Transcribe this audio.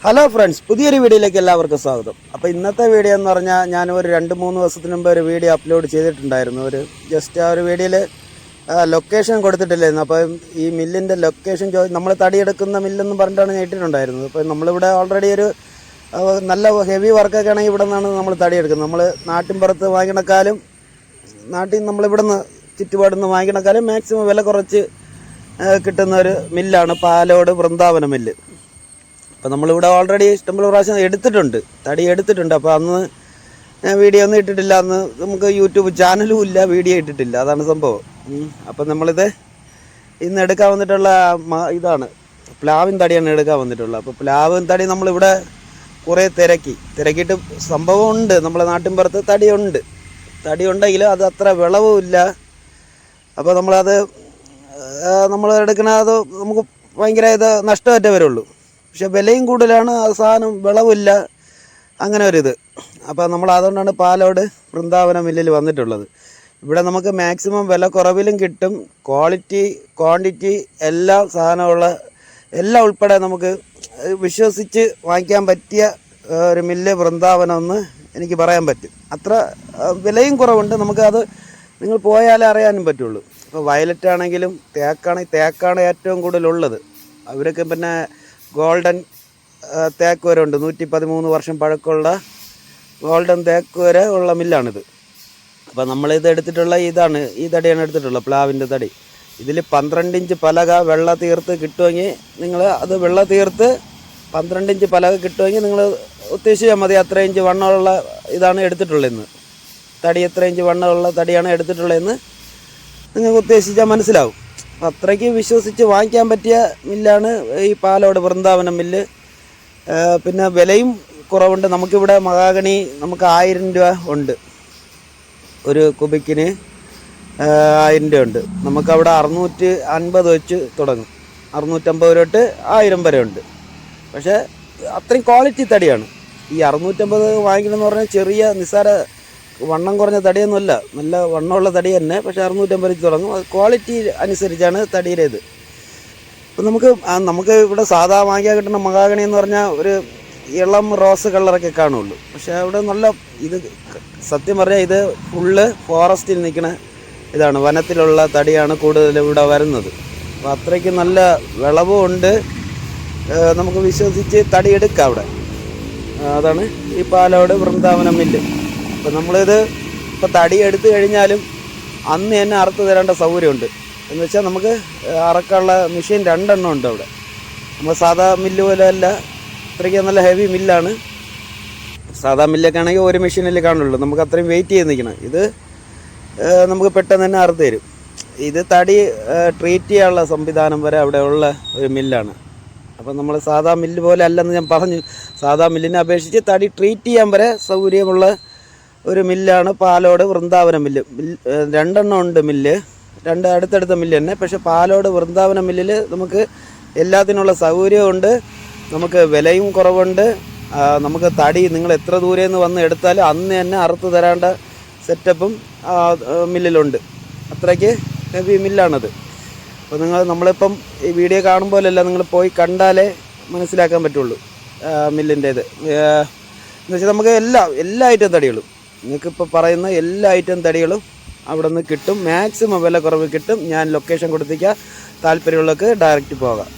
Hello friends, പുതിയൊരു വീഡിയോയിലേക്ക് എല്ലാവർക്കും സ്വാഗതം. അപ്പോൾ ഇന്നത്തെ വീഡിയോ എന്ന് പറഞ്ഞാൽ ഞാൻ ഒരു 2-3 ദിവസത്തിന് മുമ്പ് ഒരു വീഡിയോ അപ്ലോഡ് ചെയ്തിട്ടുണ്ടായിരുന്നു. ജസ്റ്റ് ആ ഒരു വീഡിയോയിൽ ലൊക്കേഷൻ കൊടുത്തിട്ടില്ലായിരുന്നു. അപ്പം ഈ മില്ലിൻ്റെ ലൊക്കേഷൻ നമ്മൾ തടിയെടുക്കുന്ന മില്ലെന്ന് പറഞ്ഞിട്ടാണ് ഞാൻ ഇട്ടിട്ടുണ്ടായിരുന്നത്. അപ്പോൾ നമ്മളിവിടെ ഓൾറെഡി ഒരു നല്ല ഹെവി വർക്കൊക്കെ ആണെങ്കിൽ ഇവിടെ നിന്നാണ് നമ്മൾ തടിയെടുക്കുന്നത്. നമ്മൾ നാട്ടിൻപുറത്ത് വാങ്ങിക്കണക്കാലും നമ്മളിവിടെ നിന്ന് ചുറ്റുപാടിൽ നിന്ന് വാങ്ങിക്കണക്കാലും മാക്സിമം വില കുറച്ച് കിട്ടുന്ന ഒരു മില്ലാണ് പാലോട് വൃന്ദാവന മില്ല്. അപ്പോൾ നമ്മളിവിടെ ഓൾറെഡി ഇഷ്ടംപോലെ പ്രാവശ്യം തടി എടുത്തിട്ടുണ്ട്. അപ്പോൾ അന്ന് ഞാൻ വീഡിയോ ഒന്നും ഇട്ടിട്ടില്ല. അന്ന് നമുക്ക് യൂട്യൂബ് ചാനലും ഇല്ല, വീഡിയോ ഇട്ടിട്ടില്ല. അതാണ് സംഭവം. അപ്പം നമ്മളിത് ഇന്ന് എടുക്കാൻ വന്നിട്ടുള്ള ഇതാണ് പ്ലാവിൻ തടിയാണ് എടുക്കാൻ വന്നിട്ടുള്ളത്. അപ്പോൾ പ്ലാവിൻ തടി നമ്മളിവിടെ കുറേ തിരക്കിയിട്ട് സംഭവം ഉണ്ട്. നമ്മളെ നാട്ടിൻപുറത്ത് തടി ഉണ്ടെങ്കിൽ അത് അത്ര വിളവും ഇല്ല. അപ്പോൾ നമ്മൾ എടുക്കണ അത് നമുക്ക് ഭയങ്കര നഷ്ടമായിട്ടേ വരുള്ളൂ. പക്ഷെ വിലയും കൂടുതലാണ്, സാധനം വിളവില്ല, അങ്ങനെ ഒരിത്. അപ്പോൾ നമ്മൾ അതുകൊണ്ടാണ് പാലോട് വൃന്ദാവന മില്ലിൽ വന്നിട്ടുള്ളത്. ഇവിടെ നമുക്ക് മാക്സിമം വില കുറവിലും കിട്ടും, ക്വാണ്ടിറ്റി എല്ലാം സാധനമുള്ള എല്ലാം ഉൾപ്പെടെ നമുക്ക് വിശ്വസിച്ച് വാങ്ങിക്കാൻ പറ്റിയ ഒരു മില്ല് വൃന്ദാവനം എന്ന് എനിക്ക് പറയാൻ പറ്റും. അത്ര വിലയും കുറവുണ്ട്. നമുക്കത് നിങ്ങൾ പോയാലേ അറിയാനും പറ്റുള്ളൂ. ഇപ്പോൾ വയലറ്റ് ആണെങ്കിലും തേക്കാണ് ഏറ്റവും കൂടുതലുള്ളത്. അവരൊക്കെ പിന്നെ ഗോൾഡൻ തേക്ക് വരെ ഉണ്ട്. 113 വർഷം പഴക്കമുള്ള ഗോൾഡൻ തേക്ക് വരെ ഉള്ള മില്ലാണിത്. അപ്പോൾ നമ്മളിത് എടുത്തിട്ടുള്ള ഈ തടിയാണ് എടുത്തിട്ടുള്ളത്, പ്ലാവിൻ്റെ തടി. ഇതിൽ 12 ഇഞ്ച് പലക വെള്ള തീർത്ത് കിട്ടുമെങ്കിൽ നിങ്ങൾ അത് വെള്ള തീർത്ത് 12 ഇഞ്ച് പലക കിട്ടുമെങ്കിൽ നിങ്ങൾ ഉദ്ദേശിച്ചാൽ മതി. അത്ര ഇഞ്ച് വണ്ണമുള്ള ഇതാണ് എടുത്തിട്ടുള്ളതെന്ന്, തടി എത്ര ഇഞ്ച് വണ്ണമുള്ള തടിയാണ് എടുത്തിട്ടുള്ളതെന്ന് നിങ്ങൾക്ക് ഉദ്ദേശിച്ചാൽ മനസ്സിലാവും. അത്രയ്ക്ക് വിശ്വസിച്ച് വാങ്ങിക്കാൻ പറ്റിയ മില്ലാണ് ഈ പാലോട് വൃന്ദാവനം മില്ല്. പിന്നെ വിലയും കുറവുണ്ട്. നമുക്കിവിടെ മഹാഗണി നമുക്ക് 1000 രൂപ ഉണ്ട്, ഒരു കുബിക്കിന് 1000 രൂപ ഉണ്ട്. നമുക്കവിടെ 650 വെച്ച് തുടങ്ങും. 650 തൊട്ട് 1000 വരെ ഉണ്ട്. പക്ഷേ അത്രയും ക്വാളിറ്റി തടിയാണ്. ഈ 650 വാങ്ങിക്കണമെന്ന് പറഞ്ഞാൽ ചെറിയ നിസ്സാര വണ്ണം കുറഞ്ഞ തടിയൊന്നുമല്ല, നല്ല വണ്ണമുള്ള തടി തന്നെ. പക്ഷേ 650 വെച്ച് തുടങ്ങും. അത് ക്വാളിറ്റി അനുസരിച്ചാണ് തടിയിലേത്. അപ്പം നമുക്ക് ഇവിടെ സാധാ വാങ്ങിക്കാൻ കിട്ടുന്ന മഹാഗണി എന്ന് പറഞ്ഞാൽ ഒരു ഇളം റോസ് കളറൊക്കെ കാണുള്ളൂ. പക്ഷേ അവിടെ നല്ല സത്യം പറഞ്ഞാൽ ഇത് ഫുള്ള് ഫോറസ്റ്റിൽ നിൽക്കുന്ന ഇതാണ്, വനത്തിലുള്ള തടിയാണ് കൂടുതൽ ഇവിടെ വരുന്നത്. അപ്പോൾ അത്രയ്ക്ക് നല്ല വിളവും ഉണ്ട്. നമുക്ക് വിശ്വസിച്ച് തടിയെടുക്കാം അവിടെ. അതാണ് ഈ പാലോട് വൃന്ദാവന മില്ല്. അപ്പോൾ നമ്മളിത് തടി എടുത്തു കഴിഞ്ഞാലും അന്ന് തന്നെ അറുത്ത് തരേണ്ട സൗകര്യമുണ്ട്. എന്ന് വെച്ചാൽ നമുക്ക് അറക്കാനുള്ള മെഷീൻ 2 എണ്ണം ഉണ്ട് അവിടെ. നമ്മൾ സാധാ മില്ല് പോലെ അല്ല, അത്രയ്ക്ക് നല്ല ഹെവി മില്ലാണ്. സാധാ മില്ലൊക്കെ ആണെങ്കിൽ ഒരു മെഷീനിൽ കാണുള്ളൂ, നമുക്ക് അത്രയും വെയിറ്റ് ചെയ്ത് നിൽക്കണം. ഇത് നമുക്ക് പെട്ടെന്ന് തന്നെ അറുത്ത് തരും. ഇത് തടി ട്രീറ്റ് ചെയ്യാനുള്ള സംവിധാനം വരെ അവിടെ ഉള്ള ഒരു മില്ലാണ്. അപ്പം നമ്മൾ സാധാ മില്ല് പോലെ അല്ലെന്ന് ഞാൻ പറഞ്ഞു. സാധാ മില്ലിനെ അപേക്ഷിച്ച് തടി ട്രീറ്റ് ചെയ്യാൻ വരെ സൗകര്യമുള്ള ഒരു മില്ലാണ് പാലോട് വൃന്ദാവന മില്ല്. 2 എണ്ണം ഉണ്ട് മില്ല്, 2 അടുത്തടുത്ത മില്ല് തന്നെ. പക്ഷേ പാലോട് വൃന്ദാവന മില്ലിൽ നമുക്ക് എല്ലാത്തിനുള്ള സൗകര്യമുണ്ട്, നമുക്ക് വിലയും കുറവുണ്ട്. നമുക്ക് തടി നിങ്ങൾ എത്ര ദൂരെ നിന്ന് വന്ന് എടുത്താലും അന്ന് തന്നെ അറുത്ത് തരേണ്ട സെറ്റപ്പും മില്ലിലുണ്ട്. അത്രയ്ക്ക് ഹെവി മില്ലാണത്. അപ്പോൾ നമ്മളിപ്പം ഈ വീഡിയോ കാണുമ്പോഴല്ല, നിങ്ങൾ പോയി കണ്ടാലേ മനസ്സിലാക്കാൻ പറ്റുള്ളൂ മില്ലിൻ്റേത്. എന്ന് വെച്ചാൽ നമുക്ക് എല്ലാ ഐറ്റം തടികളും, നിങ്ങൾക്കിപ്പോൾ പറയുന്ന എല്ലാ ഐറ്റം തടികളും അവിടെ നിന്ന് കിട്ടും. മാക്സിമം വില കുറവ് കിട്ടും. ഞാൻ ലൊക്കേഷൻ കൊടുത്തേക്കാം, താല്പര്യമുള്ളവർക്ക് ഡയറക്റ്റ് പോകാം.